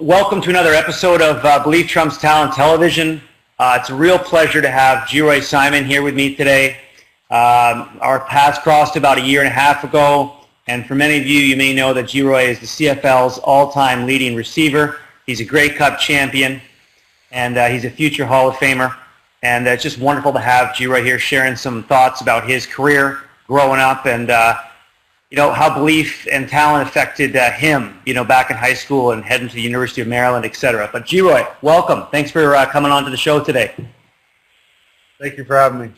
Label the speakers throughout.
Speaker 1: Welcome to another episode of Belief Trumps Talent Television. It's a real pleasure to have Geroy Simon here with me today. Our paths crossed about a year and a half ago, and for many of you, you may know that Geroy is the CFL's all-time leading receiver. He's a Grey Cup champion, and he's a future Hall of Famer. And it's just wonderful to have Geroy here sharing some thoughts about his career growing up and how belief and talent affected him, back in high school and heading to the University of Maryland, etc. But Geroy, welcome. Thanks for coming on to the show today.
Speaker 2: Thank you for having me.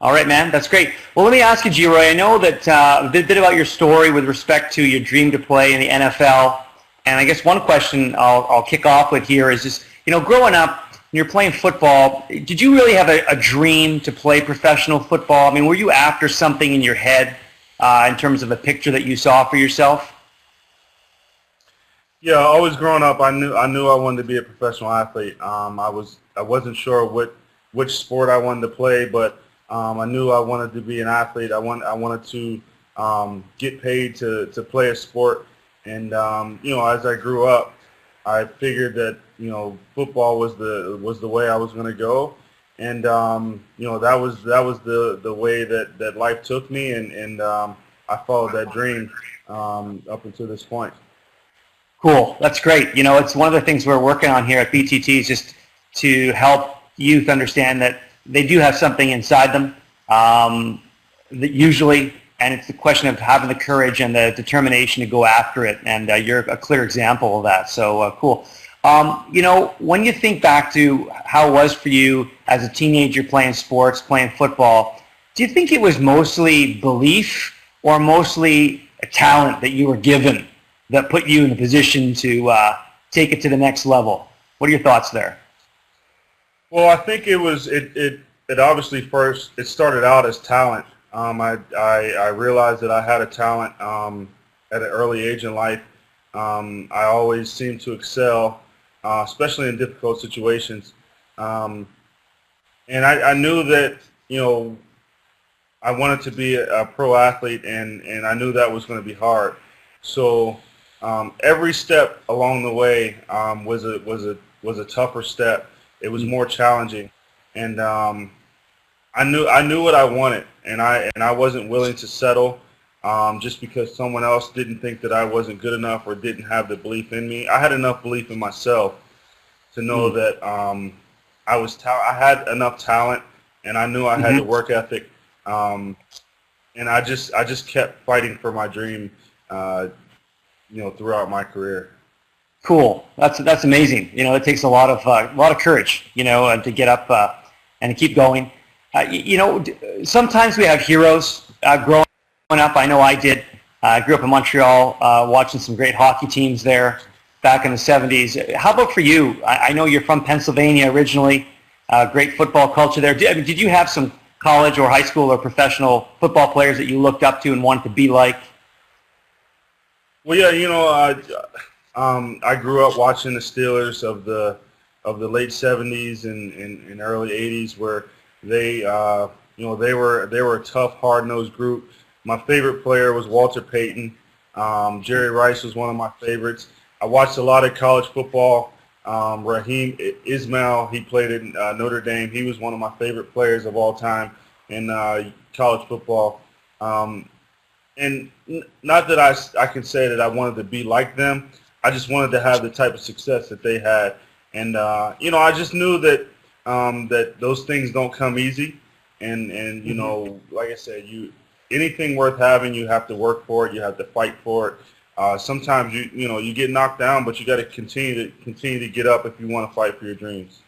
Speaker 1: All right, man. That's great. Well, let me ask you, Geroy, I know that a bit about your story with respect to your dream to play in the NFL. And I guess one question I'll kick off with here is just, growing up, when you're playing football, did you really have a dream to play professional football? I mean, were you after something in your head in terms of a picture that you saw for yourself?
Speaker 2: Yeah, always growing up, I knew I wanted to be a professional athlete. I wasn't sure which sport I wanted to play, but I knew I wanted to be an athlete. I wanted to get paid to play a sport, and as I grew up, I figured that football was the way I was going to go. And that was the way that life took me, and I followed that dream up until this point.
Speaker 1: Cool, that's great. It's one of the things we're working on here at BTT is just to help youth understand that they do have something inside them. That usually, and it's the question of having the courage and the determination to go after it. And you're a clear example of that. So cool. When you think back to how it was for you as a teenager playing sports, playing football, do you think it was mostly belief or mostly a talent that you were given that put you in a position to take it to the next level? What are your thoughts there?
Speaker 2: Well, I think it obviously first, it started out as talent. I realized that I had a talent at an early age in life. I always seemed to excel, especially in difficult situations. And I knew that, I wanted to be a pro athlete, and I knew that was going to be hard. So every step along the way was a tougher step. It was more challenging, and I knew what I wanted, and I wasn't willing to settle just because someone else didn't think that I wasn't good enough or didn't have the belief in me. I had enough belief in myself to know that I had enough talent, and I knew I had the work ethic, and I just kept fighting for my dream, throughout my career.
Speaker 1: Cool. That's amazing. It takes a lot of courage, to get up and to keep going. Sometimes we have heroes growing up. I know I did. I grew up in Montreal, watching some great hockey teams there back in the 70s. How about for you? I know you're from Pennsylvania originally. Great football culture there. Did you have some college or high school or professional football players that you looked up to and wanted to be like?
Speaker 2: Well, yeah, I grew up watching the Steelers of the late 70s and early 80s, where they were a tough, hard-nosed group. My favorite player was Walter Payton. Jerry Rice was one of my favorites. I watched a lot of college football. Raheem Ismail, he played in Notre Dame. He was one of my favorite players of all time in college football. And not that I can say that I wanted to be like them. I just wanted to have the type of success that they had. And, I just knew that that those things don't come easy. And like I said, anything worth having, you have to work for it. You have to fight for it. Sometimes you get knocked down, but you got to continue to get up if you want to fight for your dreams.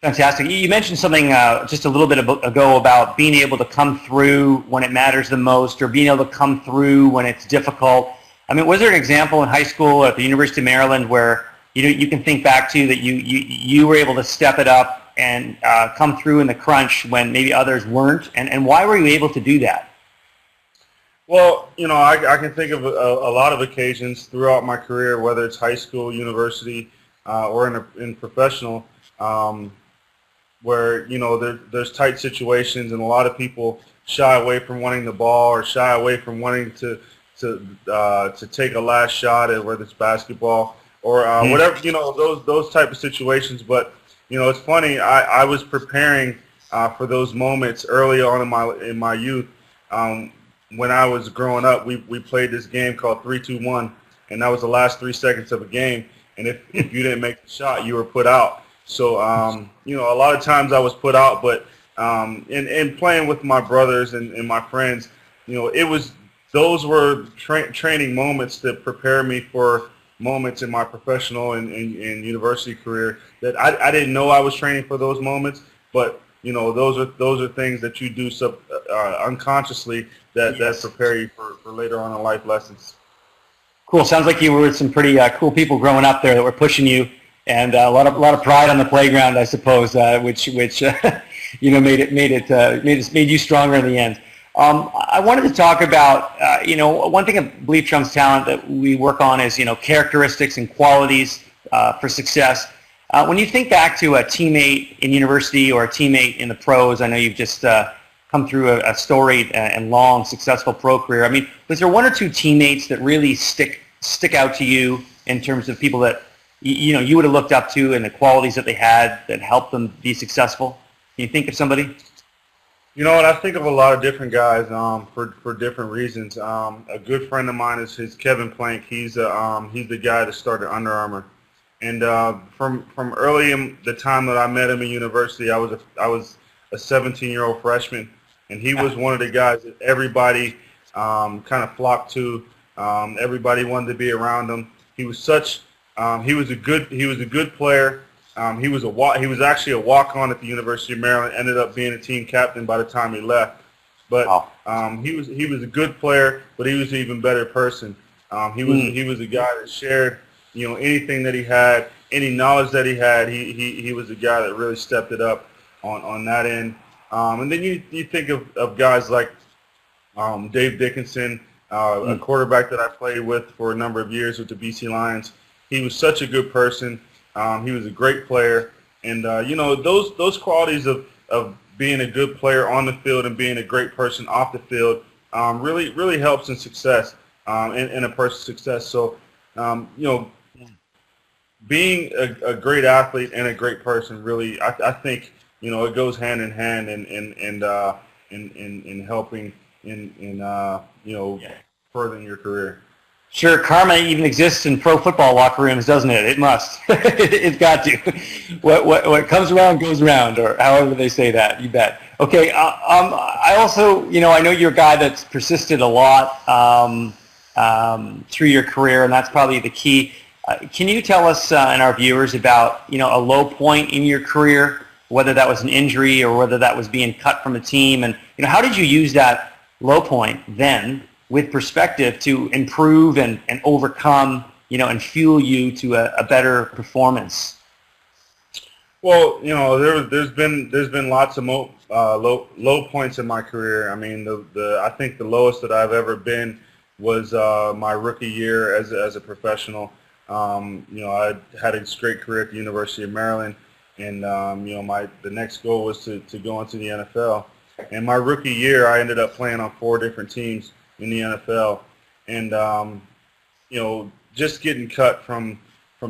Speaker 1: Fantastic. You mentioned something just a little bit ago about being able to come through when it matters the most, or being able to come through when it's difficult. I mean, was there an example in high school at the University of Maryland where you can think back to that you were able to step it up and come through in the crunch when maybe others weren't? And why were you able to do that?
Speaker 2: Well, I can think of a lot of occasions throughout my career, whether it's high school, university, or in professional, where there's tight situations, and a lot of people shy away from wanting the ball or shy away from wanting to take a last shot, at whether it's basketball or whatever, those type of situations. But it's funny. I was preparing for those moments early on in my youth. When I was growing up, we played this game called 3-2-1, and that was the last 3 seconds of a game. And if you didn't make the shot, you were put out. So a lot of times I was put out, but in playing with my brothers and my friends, those were training moments that prepare me for moments in my professional and university career that I didn't know I was training for those moments, but those are things that you do unconsciously that prepare you for later on in life lessons.
Speaker 1: Cool. Sounds like you were with some pretty cool people growing up there that were pushing you, and a lot of pride on the playground, I suppose, which made you stronger in the end. I wanted to talk about one thing I believe Trump's talent that we work on is characteristics and qualities for success. When you think back to a teammate in university or a teammate in the pros, I know you've just come through a storied and long, successful pro career. I mean, was there one or two teammates that really stick out to you in terms of people that you would have looked up to and the qualities that they had that helped them be successful? Can you think of somebody?
Speaker 2: I think of a lot of different guys for different reasons. A good friend of mine is Kevin Plank. He's the guy that started Under Armour. And from early in the time that I met him in university, I was a 17-year-old freshman, and he was one of the guys that everybody kind of flocked to. Everybody wanted to be around him. He was he was a good player. He was actually a walk-on at the University of Maryland. Ended up being a team captain by the time he left. But he was a good player, but he was an even better person. He was a guy that shared anything that he had, any knowledge that he had. He was a guy that really stepped it up on that end. And then you think of guys like Dave Dickinson, a quarterback that I played with for a number of years with the BC Lions. He was such a good person. He was a great player, and those qualities of being a good player on the field and being a great person off the field really helps in success, in a person's success. So being a great athlete and a great person really, I think it goes hand in hand in helping in furthering your career.
Speaker 1: Sure, karma even exists in pro football locker rooms, doesn't it? It must. It's got to. What comes around goes around, or however they say that. You bet. Okay. I also, I know you're a guy that's persisted a lot through your career, and that's probably the key. Can you tell us and our viewers about a low point in your career, whether that was an injury or whether that was being cut from a team, and how did you use that low point then with perspective to improve and overcome, and fuel you to a better performance?
Speaker 2: Well, there's been lots of low points in my career. I mean, I think the lowest that I've ever been was my rookie year as a professional. I had a great career at the University of Maryland, and the next goal was to go into the NFL. And my rookie year, I ended up playing on 4 different teams in the NFL, and just getting cut from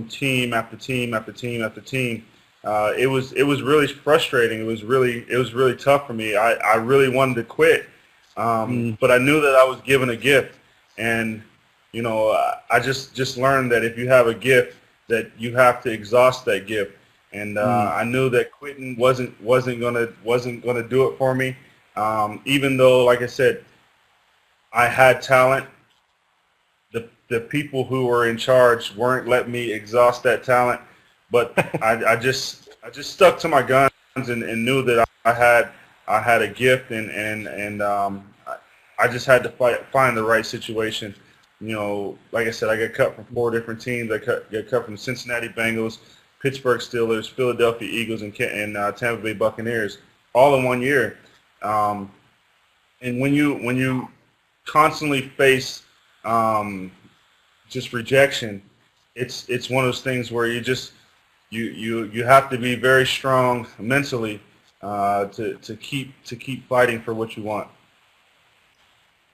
Speaker 2: team after team after team after team, it was really frustrating. It was really tough for me. I really wanted to quit, but I knew that I was given a gift, and I just learned that if you have a gift, that you have to exhaust that gift, and I knew that quitting wasn't gonna do it for me, even though, like I said, I had talent. The people who were in charge weren't letting me exhaust that talent, but I just stuck to my guns and knew that I had a gift, and I just had to find the right situation. Like I said, I got cut from 4 different teams. I got cut from the Cincinnati Bengals, Pittsburgh Steelers, Philadelphia Eagles, and Tampa Bay Buccaneers, all in 1 year. And when you constantly face just rejection, it's one of those things where you have to be very strong mentally to keep fighting for what you want.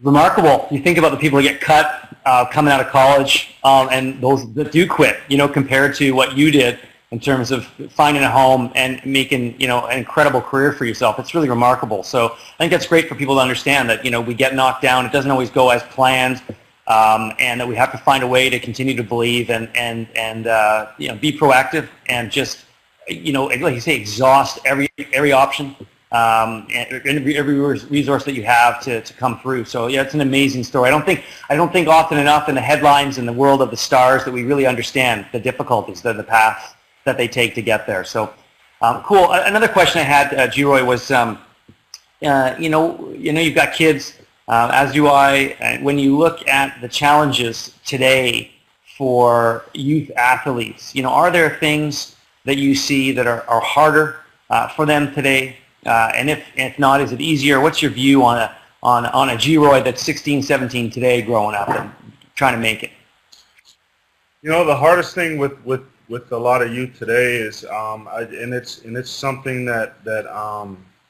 Speaker 1: Remarkable. You think about the people that get cut coming out of college, and those that do quit, compared to what you did in terms of finding a home and making, an incredible career for yourself. It's really remarkable. So I think that's great for people to understand that, we get knocked down. It doesn't always go as planned, and that we have to find a way to continue to believe and be proactive and just, like you say, exhaust every option. And every resource that you have to come through. So yeah, it's an amazing story. I don't think often enough in the headlines in the world of the stars that we really understand the difficulties, the paths that they take to get there. So cool. Another question I had, Geroy, was you've got kids, as do I. When you look at the challenges today for youth athletes, are there things that you see that are harder for them today? And if not, is it easier? What's your view on a Geroy that's 16, 17 today, growing up and trying to make it?
Speaker 2: The hardest thing with a lot of youth today is, and it's something that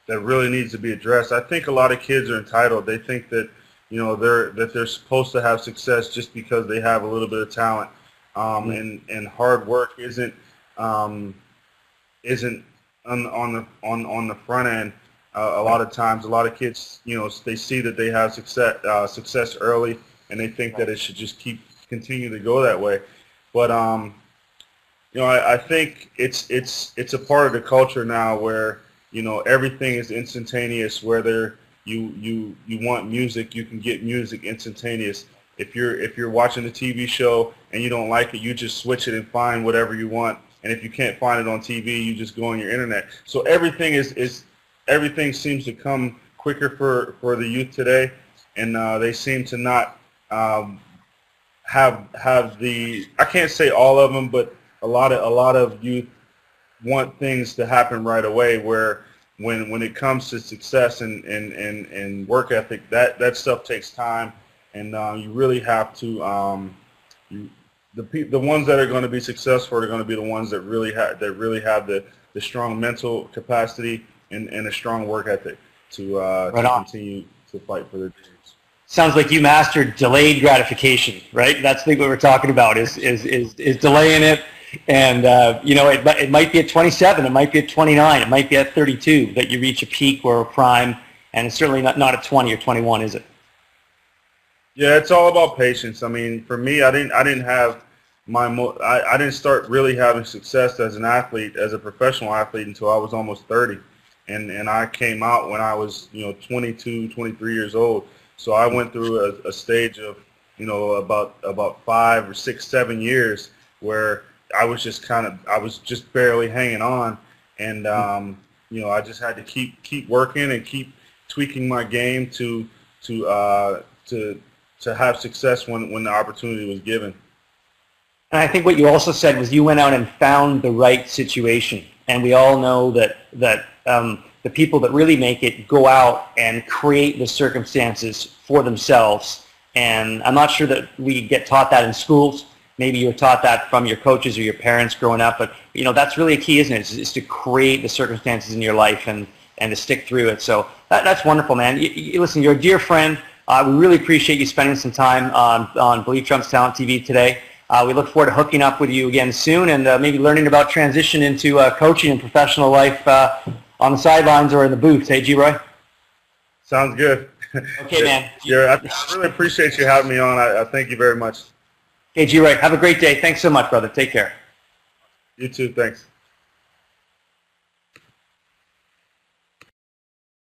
Speaker 2: really needs to be addressed. I think a lot of kids are entitled. They think that they're supposed to have success just because they have a little bit of talent, and hard work isn't on the front end. A lot of times, a lot of kids, they see that they have success early, and they think that it should just continue to go that way. But I think it's a part of the culture now where everything is instantaneous. Whether you want music, you can get music instantaneous. If you're watching a TV show and you don't like it, you just switch it and find whatever you want. And if you can't find it on TV, you just go on your internet. So everything everything seems to come quicker for the youth today, and they seem to not have the, I can't say all of them, but a lot of youth want things to happen right away. Where when it comes to success and work ethic, that stuff takes time, and you really have to. The ones that are going to be successful are going to be the ones that really have the strong mental capacity and a strong work ethic to continue to fight for their dreams.
Speaker 1: Sounds like you mastered delayed gratification, right? That's what we're talking about is delaying it, and it might be at 27, it might be at 29, it might be at 32 that you reach a peak or a prime, and it's certainly not at 20 or 21, is it?
Speaker 2: Yeah, it's all about patience. I mean, for me, I didn't have I didn't start really having success as an athlete, as a professional athlete, until I was almost 30, and I came out when I was 22, 23 years old. So I went through a stage of about 5 or 6, 7 years where I was just barely hanging on, and I just had to keep working and keep tweaking my game to have success when the opportunity was given.
Speaker 1: And I think what you also said was you went out and found the right situation. And we all know that the people that really make it go out and create the circumstances for themselves. And I'm not sure that we get taught that in schools. Maybe you were taught that from your coaches or your parents growing up. But that's really a key, isn't it? Is to create the circumstances in your life and to stick through it. So that's wonderful, man. Listen, you're a dear friend. We really appreciate you spending some time on Believe Trump's Talent TV today. We look forward to hooking up with you again soon and maybe learning about transition into coaching and professional life on the sidelines or in the booth. Hey, Geroy?
Speaker 2: Sounds good.
Speaker 1: Okay, man.
Speaker 2: Yeah, I really appreciate you having me on. I thank you very much.
Speaker 1: Okay, Geroy, have a great day. Thanks so much, brother. Take care.
Speaker 2: You too. Thanks.